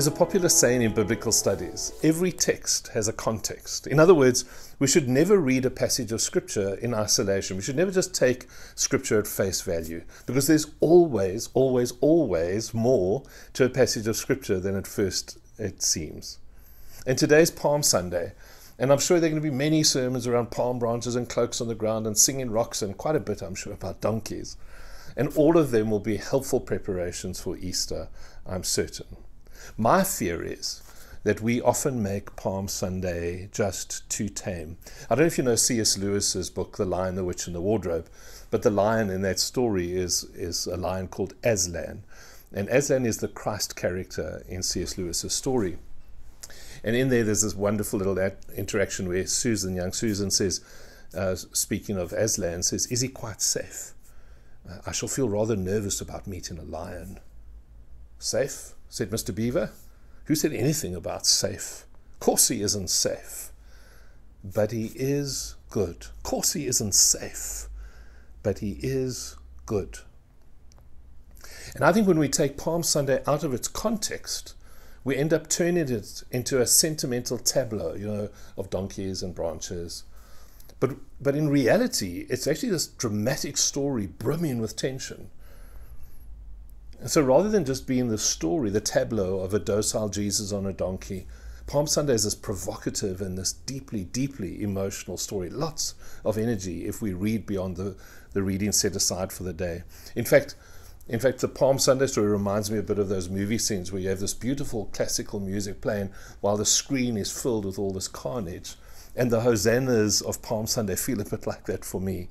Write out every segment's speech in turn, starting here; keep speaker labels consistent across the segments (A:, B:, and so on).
A: There's a popular saying in biblical studies: every text has a context. In other words, we should never read a passage of scripture in isolation. We should never just take scripture at face value, because there's always, always, always more to a passage of scripture than at first it seems. And today's Palm Sunday, and I'm sure there are going to be many sermons around palm branches and cloaks on the ground and singing rocks, and quite a bit, I'm sure, about donkeys. And all of them will be helpful preparations for Easter, I'm certain. My fear is that we often make Palm Sunday just too tame. I don't know if you know C.S. Lewis's book, The Lion, the Witch and the Wardrobe, but the lion in that story is a lion called Aslan. And Aslan is the Christ character in C.S. Lewis's story. And in there's this wonderful little interaction where young Susan says, speaking of Aslan, says, "Is he quite safe? I shall feel rather nervous about meeting a lion." "Safe?" said Mr. Beaver. "Who said anything about safe? Of course he isn't safe, but he is good. Of course he isn't safe, but he is good." And I think when we take Palm Sunday out of its context, we end up turning it into a sentimental tableau, of donkeys and branches. But in reality, it's actually this dramatic story brimming with tension. And so rather than just being the story, the tableau of a docile Jesus on a donkey, Palm Sunday is this provocative and this deeply, deeply emotional story. Lots of energy if we read beyond the reading set aside for the day. In fact, the Palm Sunday story reminds me a bit of those movie scenes where you have this beautiful classical music playing while the screen is filled with all this carnage. And the hosannas of Palm Sunday feel a bit like that for me.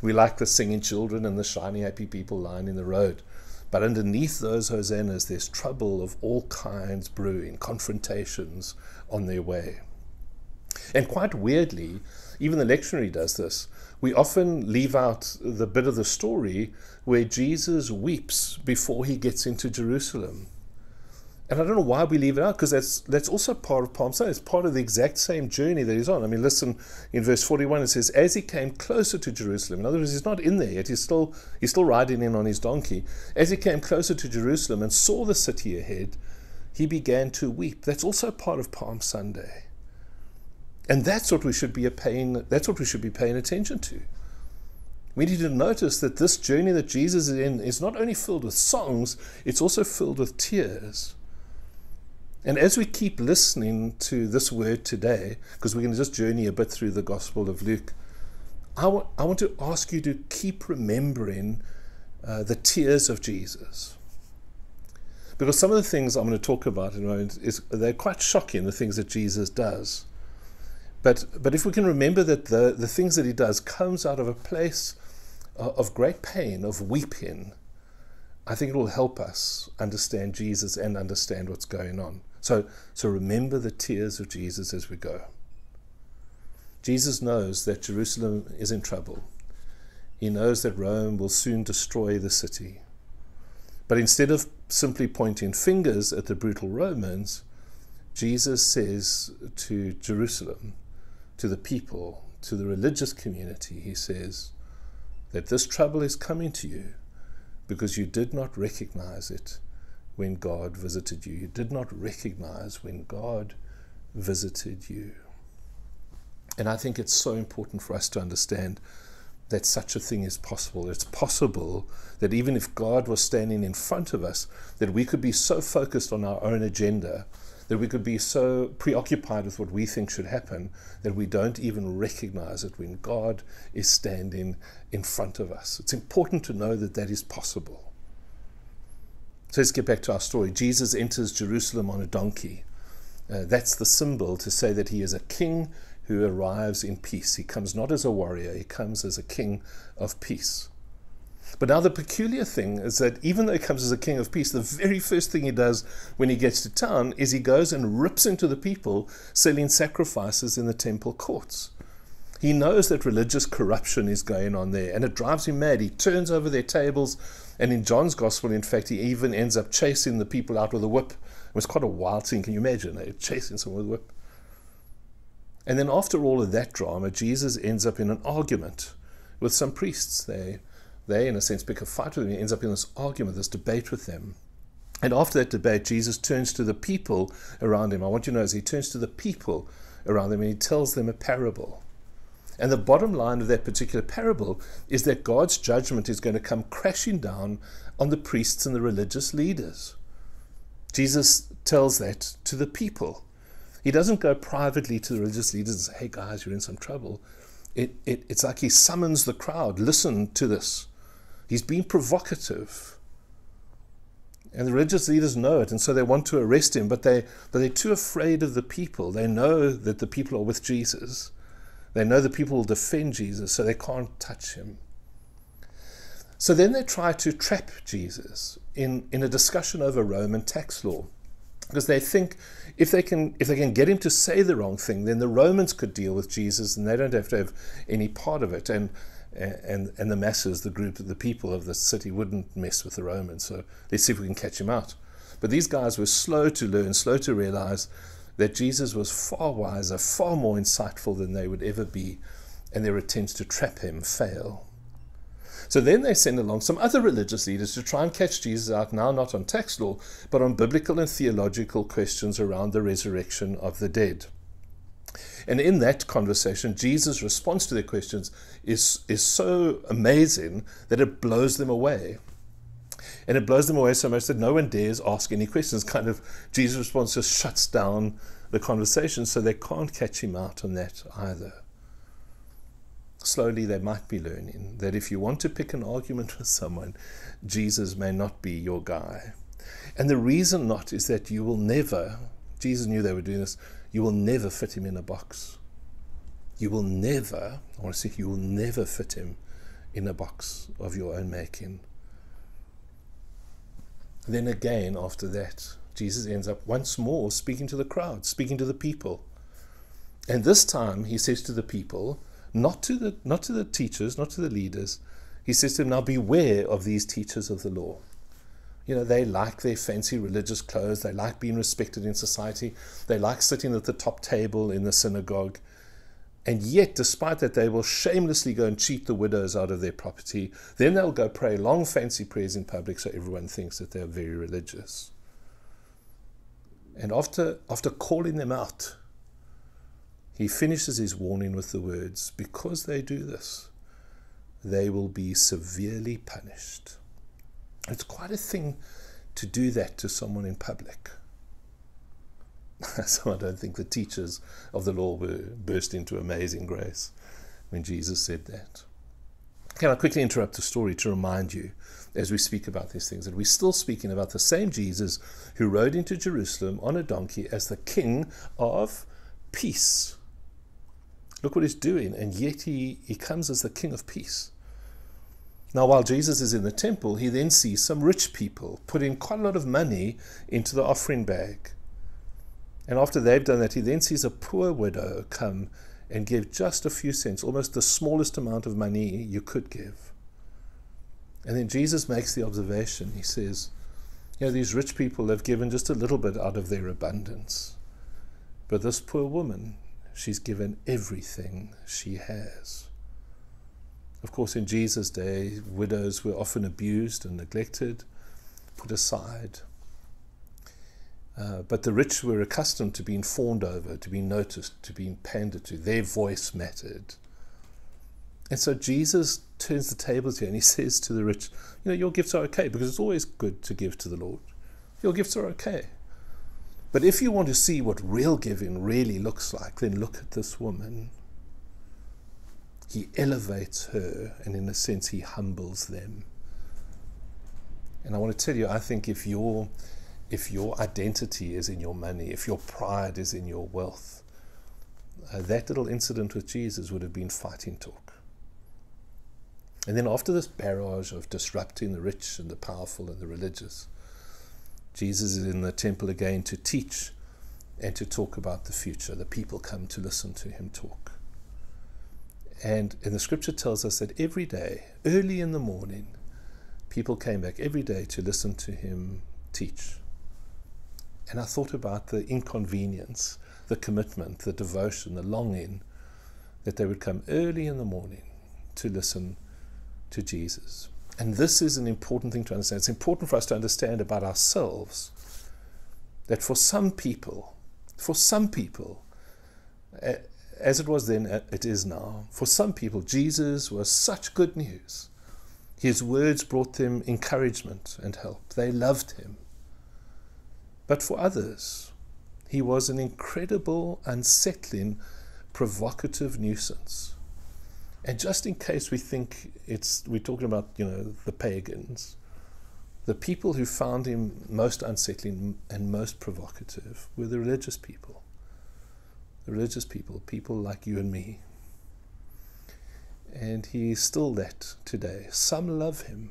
A: We like the singing children and the shiny, happy people lying in the road. But underneath those hosannas, there's trouble of all kinds brewing, confrontations on their way. And quite weirdly, even the lectionary does this. We often leave out the bit of the story where Jesus weeps before he gets into Jerusalem. And I don't know why we leave it out, because that's also part of Palm Sunday. It's part of the exact same journey that he's on. I mean, listen, in verse 41 it says, "As he came closer to Jerusalem," in other words, he's not in there yet, he's still riding in on his donkey. "As he came closer to Jerusalem and saw the city ahead, he began to weep." That's also part of Palm Sunday. And that's what we should be paying attention to. We need to notice that this journey that Jesus is in is not only filled with songs, it's also filled with tears. And as we keep listening to this word today, because we're going to just journey a bit through the Gospel of Luke, I want to ask you to keep remembering the tears of Jesus. Because some of the things I'm going to talk about in a moment, they're quite shocking, the things that Jesus does. But if we can remember that the things that he does comes out of a place of great pain, of weeping, I think it will help us understand Jesus and understand what's going on. So remember the tears of Jesus as we go. Jesus knows that Jerusalem is in trouble. He knows that Rome will soon destroy the city. But instead of simply pointing fingers at the brutal Romans, Jesus says to Jerusalem, to the people, to the religious community, he says that this trouble is coming to you because you did not recognize it when God visited you. You did not recognize when God visited you. And I think it's so important for us to understand that such a thing is possible. It's possible that even if God was standing in front of us, that we could be so focused on our own agenda, that we could be so preoccupied with what we think should happen, that we don't even recognize it when God is standing in front of us. It's important to know that that is possible. So let's get back to our story. Jesus enters Jerusalem on a donkey. That's the symbol to say that he is a king who arrives in peace. He comes not as a warrior, he comes as a king of peace. But now the peculiar thing is that even though he comes as a king of peace, the very first thing he does when he gets to town is he goes and rips into the people selling sacrifices in the temple courts. He knows that religious corruption is going on there, and it drives him mad. He turns over their tables, and in John's gospel, in fact, he even ends up chasing the people out with a whip. It was quite a wild scene. Can you imagine? They're chasing someone with a whip. And then after all of that drama, Jesus ends up in an argument with some priests. They in a sense pick a fight with him. He ends up in this argument, this debate with them. And after that debate, Jesus turns to the people around him. I want you to notice he turns to the people around him and he tells them a parable. And the bottom line of that particular parable is that God's judgment is going to come crashing down on the priests and the religious leaders. Jesus tells that to the people. He doesn't go privately to the religious leaders and say, hey guys, you're in some trouble. It's like he summons the crowd. Listen to this. He's being provocative. And the religious leaders know it, and so they want to arrest him, but they're too afraid of the people. They know that the people are with Jesus. They know the people will defend Jesus, so they can't touch him. So then they try to trap Jesus in a discussion over Roman tax law, because they think if they can get him to say the wrong thing, then the Romans could deal with Jesus, and they don't have to have any part of it. And the masses, the people of the city wouldn't mess with the Romans. So let's see if we can catch him out. But these guys were slow to learn, slow to realize that Jesus was far wiser, far more insightful than they would ever be, and their attempts to trap him fail. So then they send along some other religious leaders to try and catch Jesus out, now not on tax law, but on biblical and theological questions around the resurrection of the dead. And in that conversation, Jesus' response to their questions is so amazing that it blows them away. And it blows them away so much that no one dares ask any questions. Kind of Jesus' response just shuts down the conversation, so they can't catch him out on that either. Slowly they might be learning that if you want to pick an argument with someone, Jesus may not be your guy. And the reason not is that you will never, Jesus knew they were doing this, you will never fit him in a box. You will never, I want to say, you will never fit him in a box of your own making. Then again, after that, Jesus ends up once more speaking to the crowd, speaking to the people. And this time he says to the people, not to the teachers, not to the leaders, he says to them, now beware of these teachers of the law. You know, they like their fancy religious clothes. They like being respected in society. They like sitting at the top table in the synagogue. And yet, despite that, they will shamelessly go and cheat the widows out of their property. Then they'll go pray long, fancy prayers in public so everyone thinks that they're very religious. And after calling them out, he finishes his warning with the words, because they do this, they will be severely punished. It's quite a thing to do that to someone in public. So I don't think the teachers of the law burst into amazing grace when Jesus said that. Can I quickly interrupt the story to remind you, as we speak about these things, that we're still speaking about the same Jesus who rode into Jerusalem on a donkey as the King of Peace. Look what he's doing, and yet he comes as the King of Peace. Now, while Jesus is in the temple, he then sees some rich people put in quite a lot of money into the offering bag. And after they've done that, he then sees a poor widow come and give just a few cents, almost the smallest amount of money you could give. And then Jesus makes the observation. He says, you know, these rich people have given just a little bit out of their abundance. But this poor woman, she's given everything she has. Of course, in Jesus' day, widows were often abused and neglected, put aside. But the rich were accustomed to being fawned over, to being noticed, to being pandered to. Their voice mattered. And so Jesus turns the tables here and he says to the rich, you know, your gifts are okay, because it's always good to give to the Lord. Your gifts are okay. But if you want to see what real giving really looks like, then look at this woman. He elevates her, and in a sense, he humbles them. And I want to tell you, I think if your identity is in your money, if your pride is in your wealth, that little incident with Jesus would have been fighting talk. And then after this barrage of disrupting the rich and the powerful and the religious, Jesus is in the temple again to teach and to talk about the future. The people come to listen to him talk. And the scripture tells us that every day, early in the morning, people came back every day to listen to him teach. And I thought about the inconvenience, the commitment, the devotion, the longing that they would come early in the morning to listen to Jesus. And this is an important thing to understand. It's important for us to understand about ourselves that for some people, as it was then, it is now, for some people, Jesus was such good news. His words brought them encouragement and help. They loved him. But for others, he was an incredible, unsettling, provocative nuisance. And just in case we think we're talking about, the pagans, the people who found him most unsettling and most provocative were the religious people. The religious people like you and me. And he's still that today. Some love him,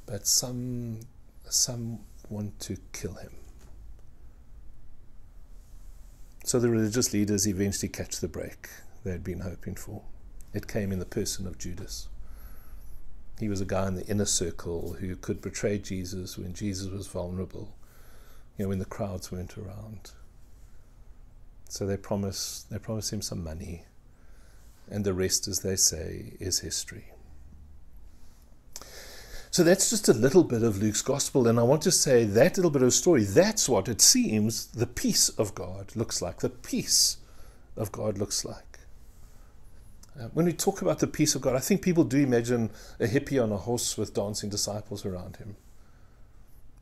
A: but some want to kill him. So the religious leaders eventually catch the break they had been hoping for. It came in the person of Judas. He was a guy in the inner circle who could betray Jesus when Jesus was vulnerable, when the crowds weren't around. So they promise him some money, and the rest, as they say, is history. So that's just a little bit of Luke's gospel, and I want to say that little bit of story, that's what it seems the peace of God looks like. The peace of God looks like. When we talk about the peace of God, I think people do imagine a hippie on a horse with dancing disciples around him.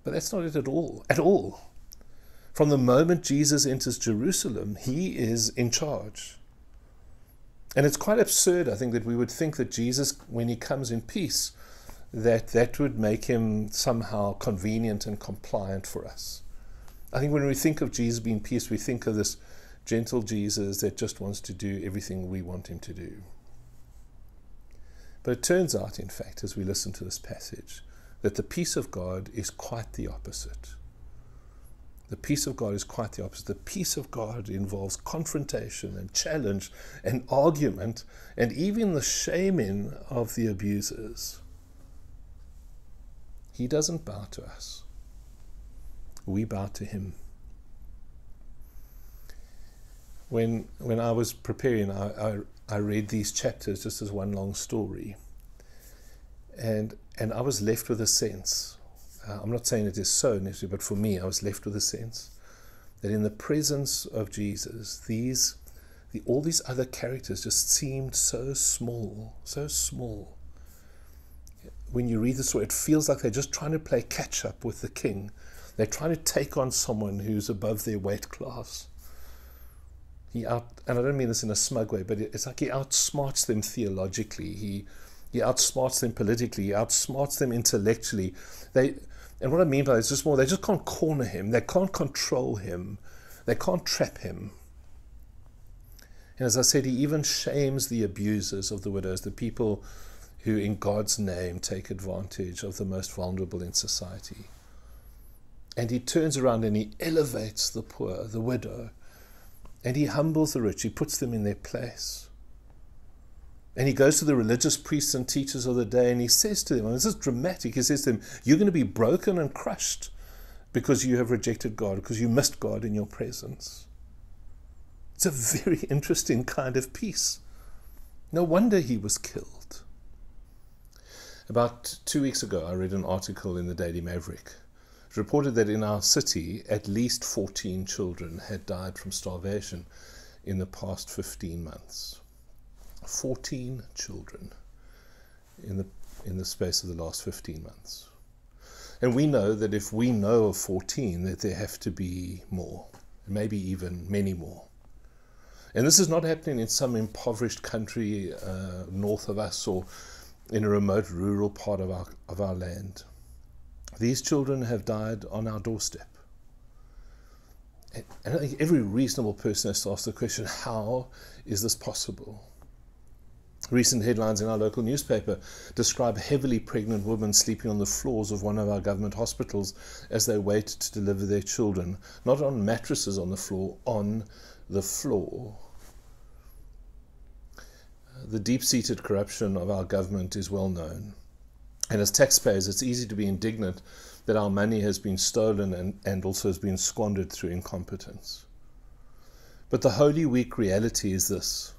A: But that's not it at all. At all. From the moment Jesus enters Jerusalem, he is in charge. And it's quite absurd, I think, that we would think that Jesus, when he comes in peace, that would make him somehow convenient and compliant for us. I think when we think of Jesus being peace, we think of this gentle Jesus that just wants to do everything we want him to do. But it turns out, in fact, as we listen to this passage, that the peace of God is quite the opposite. The peace of God is quite the opposite. The peace of God involves confrontation and challenge and argument and even the shaming of the abusers. He doesn't bow to us. We bow to him. When I was preparing, I read these chapters just as one long story. And I was left with a sense, I'm not saying it is so necessarily, but for me, I was left with a sense that in the presence of Jesus, all these other characters just seemed so small, so small. When you read the story, it feels like they're just trying to play catch up with the king. They're trying to take on someone who's above their weight class. And I don't mean this in a smug way, but it's like he outsmarts them theologically. He outsmarts them politically. He outsmarts them intellectually. And what I mean by that is just more, they just can't corner him. They can't control him. They can't trap him. And as I said, he even shames the abusers of the widows, the people who in God's name take advantage of the most vulnerable in society. And he turns around and he elevates the poor, the widow, and he humbles the rich. He puts them in their place. And he goes to the religious priests and teachers of the day, and he says to them, and this is dramatic, he says to them, you're going to be broken and crushed because you have rejected God, because you missed God in your presence. It's a very interesting kind of peace. No wonder he was killed. About 2 weeks ago, I read an article in the Daily Maverick. It reported that in our city, at least 14 children had died from starvation in the past 15 months. 14 children in the space of the last 15 months. And we know that if we know of 14, that there have to be more, maybe even many more. And this is not happening in some impoverished country north of us or in a remote rural part of our land. These children have died on our doorstep. And I think every reasonable person has to ask the question, how is this possible? Recent headlines in our local newspaper describe heavily pregnant women sleeping on the floors of one of our government hospitals as they wait to deliver their children. Not on mattresses on the floor, on the floor. The deep-seated corruption of our government is well known. And as taxpayers, it's easy to be indignant that our money has been stolen and also has been squandered through incompetence. But the Holy Week reality is this.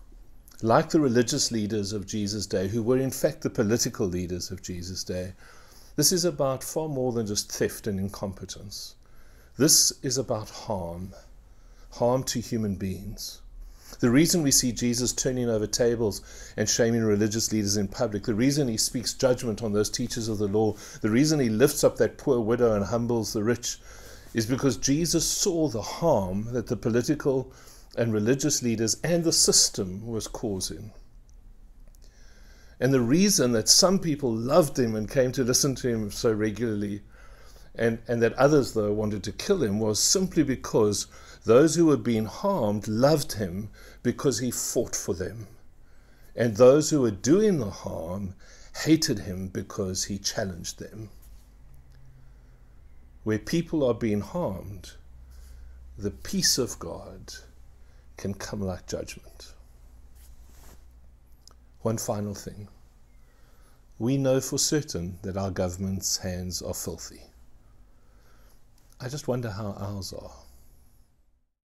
A: Like the religious leaders of Jesus' day, who were in fact the political leaders of Jesus' day, this is about far more than just theft and incompetence. This is about harm to human beings. The reason we see Jesus turning over tables and shaming religious leaders in public, the reason he speaks judgment on those teachers of the law, the reason he lifts up that poor widow and humbles the rich, is because Jesus saw the harm that the political and religious leaders and the system was causing. And the reason that some people loved him and came to listen to him so regularly, and that others, though, wanted to kill him, was simply because those who were being harmed loved him because he fought for them. And those who were doing the harm hated him because he challenged them. Where people are being harmed, the peace of God can come like judgment. One final thing. We know for certain that our government's hands are filthy. I just wonder how ours are.